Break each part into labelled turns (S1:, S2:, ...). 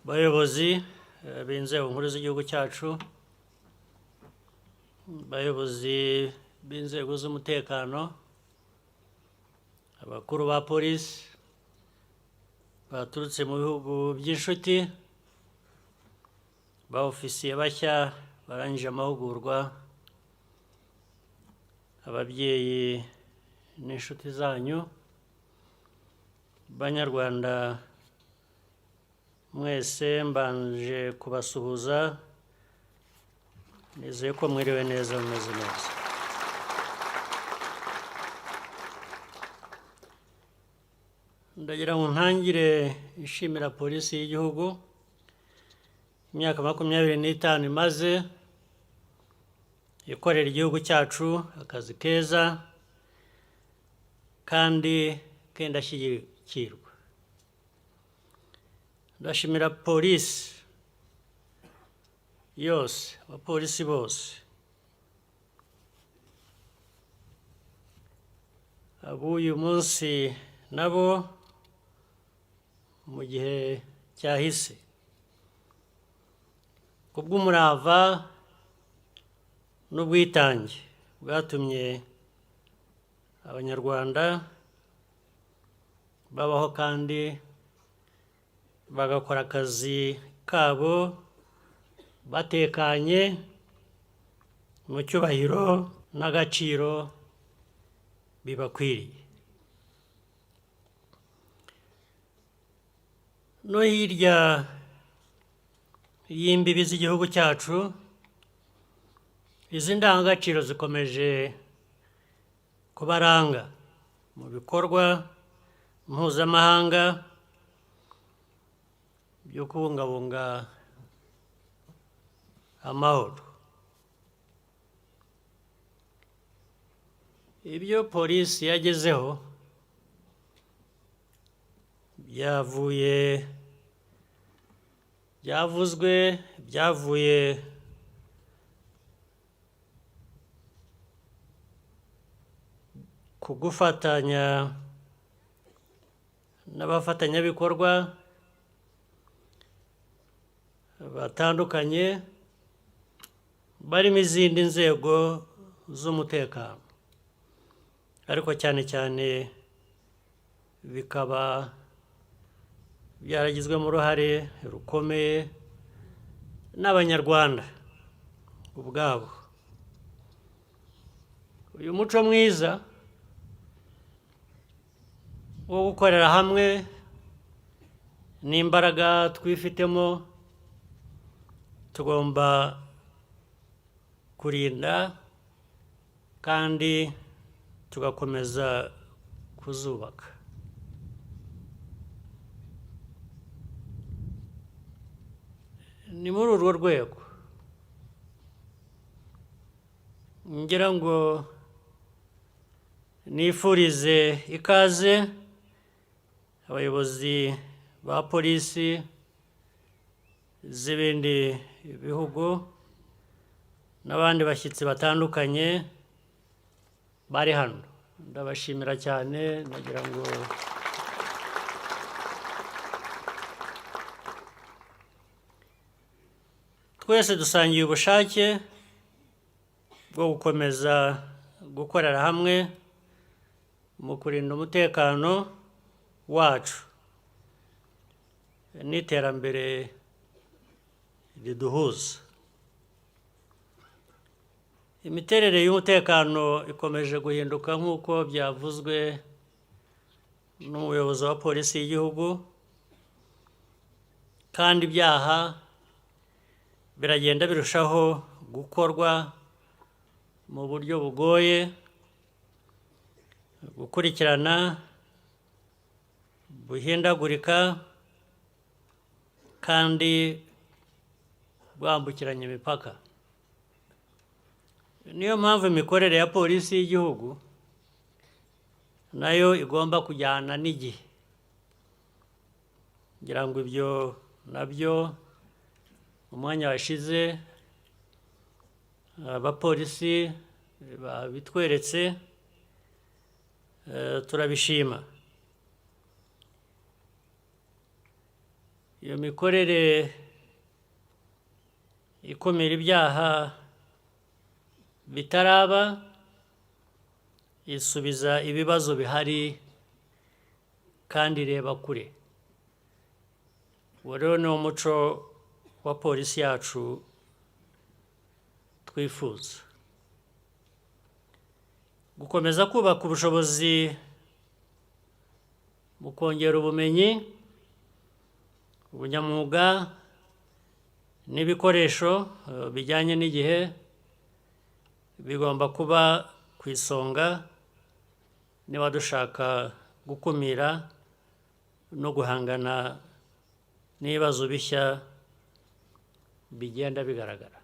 S1: bayobozi b'inzego nkuru z'igihugu cyacu, bayobozi b'inzego z'umutekano, abakuru ba polisi baturutse mu bihugu by'inshuti, ba ofisiye bashya barangije amahugurwa, ababyeyi n'inshuti zanyu, banyarwanda mwese mbanje kubasuhuza, nizeye ko mwiriwe neza mumeze neza. Ndagira ngo ntangire ishimira polisi y'igihugu imyaka 25 imaze ikorera igihugu cyacu akazi keza kandi kendashyigikirwa. Ndashimira polisi yose, abapolisi bose, abuyu munsi nabo mu gihe cyahise, kubw'umurava n'ubwitange bwatumye abanyarwanda babaho kandi bagakora akazi kabo batekanye mu cyubahiro n'agaciro bibakwiriye. No hirya y'imbibi z'igihugu cyacu, izi ndangagaciro zikomeje kubaranga mu bikorwa mpuzamahanga byo kubungabunga amahoro. Ibyo polisi yagezeho byavuye ku gufatanya n'abafatanyabikorwa batandukanye barimo izindi nzego z'umutekano, ariko cyane cyane bikaba byaragizwemo uruhare rukomeye n'abanyarwanda ubwabo. Uyu muco mwiza wo gukorera hamwe n'imbaraga twifitemo tugomba kurinda kandi tugakomeza kuzubaka. Ni muri urwo rwego ngira ngo nifurize ikaze abayobozi ba polisi z'ibindi bihugu n'abandi bashyitsi batandukanye bari hano. Ndabashimira cyane, nagira ngo twese dusangiye ubushake bwo gukomeza gukorera hamwe mu kurinda umutekano wacu n'iterambere riduhuza. Imiterere y'umutekano ikomeje guhinduka nk'uko byavuzwe n'umuyobozi wa polisi y'igihugu, kandi ibyaha biragenda birushaho gukorwa mu buryo bugoye, gukurikirana, buhindagurika kandi bwambukiranya imipaka. Niyo mpamvu imikorere ya polisi y'igihugu nayo igomba kujyana n'igihe. Ngira ngo ibyo nabyo umwanya washize abapolisi babitweretse, turabishima. iyo mikorere ikumira ibyaha bitaraba isubiza ibibazo bihari kandi ireba kure. Uwo rero ni umuco wa polisi yacu twifuza gukomeza kubaka ubushobozi mu kongera ubumenyi, ubunyamwuga n'ibikoresho bijyanye n'igihe bigomba kuba ku isonga niba dushaka gukumira no guhangana n'ibibazo bishya bigenda bigaragara.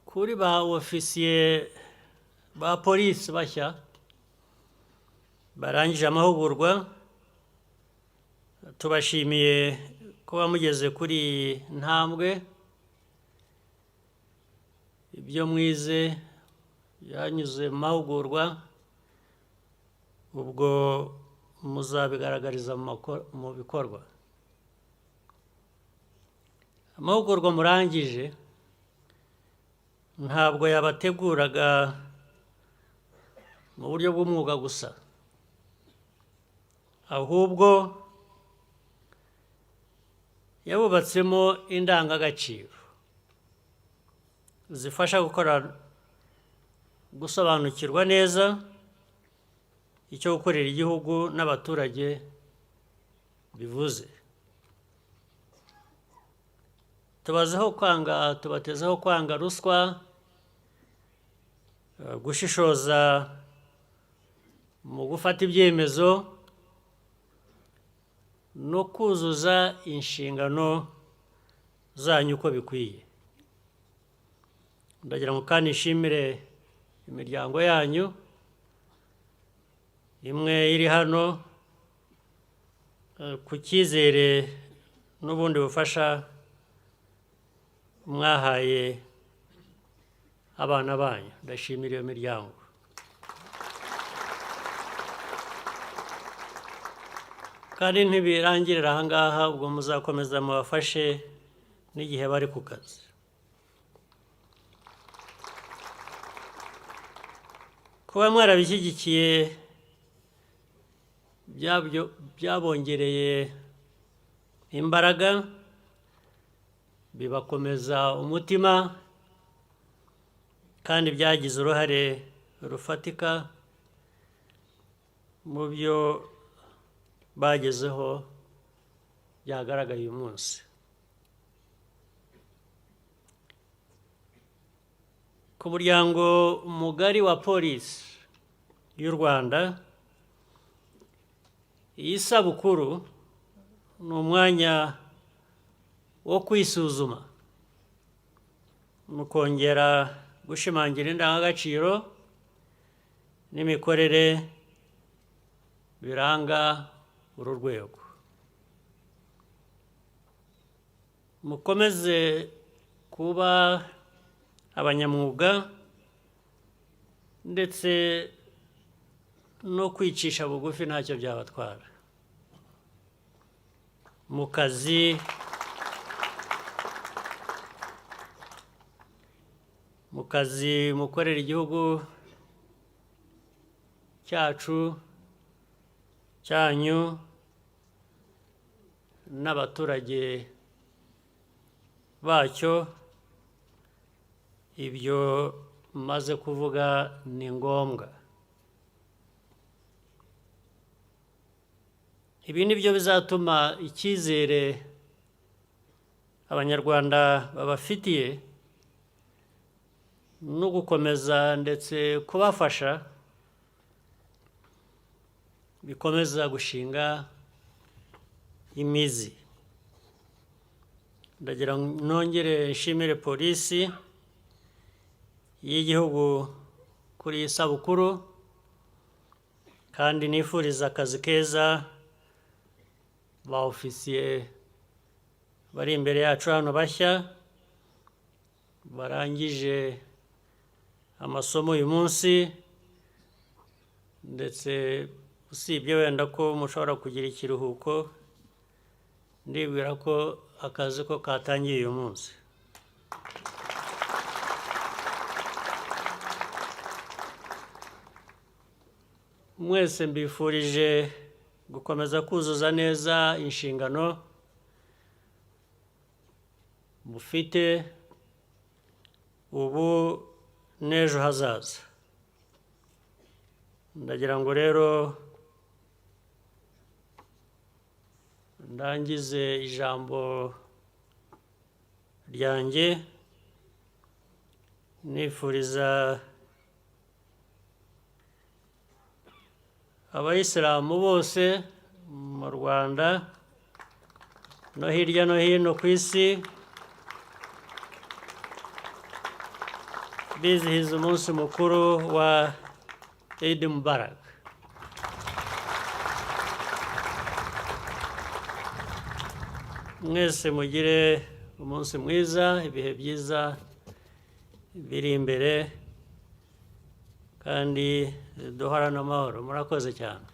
S1: Kuri ba ofisiye ba polisi bashya barangije amahugurwa, tubashimiye kuba mugeze kuri iyi ntambwe. Ibyo mwize yanyuze mu mahugurwa, ubwo muzabigaragariza mu bikorwa. Amahugurwa murangije ntabwo yabateguraga mu buryo bw'umwuga gusa, ahubwo yabubatsemo indangagaciro zifasha gusobanukirwa neza icyo gukorera igihugu n'abaturage bivuze. Tubatezaho kwanga ruswa, gushishoza mu gufata ibyemezo no kuzuza inshingano zanyu uko bikwiye. Ndagira ngo kandi nshimire imiryango yanyu imwe iri hano ku cyizere n'ubundi bufasha mwahaye abana banyu. Ndashimira iyo miryango. Kandi ntibirangirira aha ngaha, ubwo muzakomeza mubafashe n'igihe bari ku kazi. Kuba mwarabishyigikiye byabongereye imbaraga, bibakomeza umutima, kandi byagize uruhare rufatika mu byo bagezeho byagaragaye uyu munsi. Ku muryango mugari wa polisi y'u Rwanda, iyi sabukuru ni umwanya wo kwisuzuma, mukongera gushimangira indangagaciro n'imikorere biranga uru rwego. Mukomeze kuba abanyamwuga ndetse no kwicisha bugufi ntacyo byabatwara mu kazi, mukorera igihugu cyacu cyanyu n'abaturage bacyo. Ibyo maze kuvuga ni ngombwa. Ibi ni byo bizatuma icyizere abanyarwanda babafitiye no gukomeza ndetse kubafasha bikomeza gushinga imizi. Ndagira nongere nshimire polisi y'igihugu kuri iyi sabukuru, kandi nifuriza akazi keza ba ofisiye bari imbere yacu hano bashya barangije amasomo uyu munsi ndetse usibye wenda ko mushobora kugira ikiruhuko, ndibwira ko akazi ko katangiye uyu munsi. Mwese mbifurije gukomeza kuzuza neza inshingano mufite ubu n'ejo hazaza. Ndagira ngo rero ndangize ijambo ryanjye nifuriza abayisilamu bose mu Rwanda no hirya no hino ku isi bizihiza umunsi mukuru wa Eid Mubarak. Mwese mugire umunsi mwiza, ibihe byiza biri imbere, kandi duhorane amahoro. Murakoze cyane.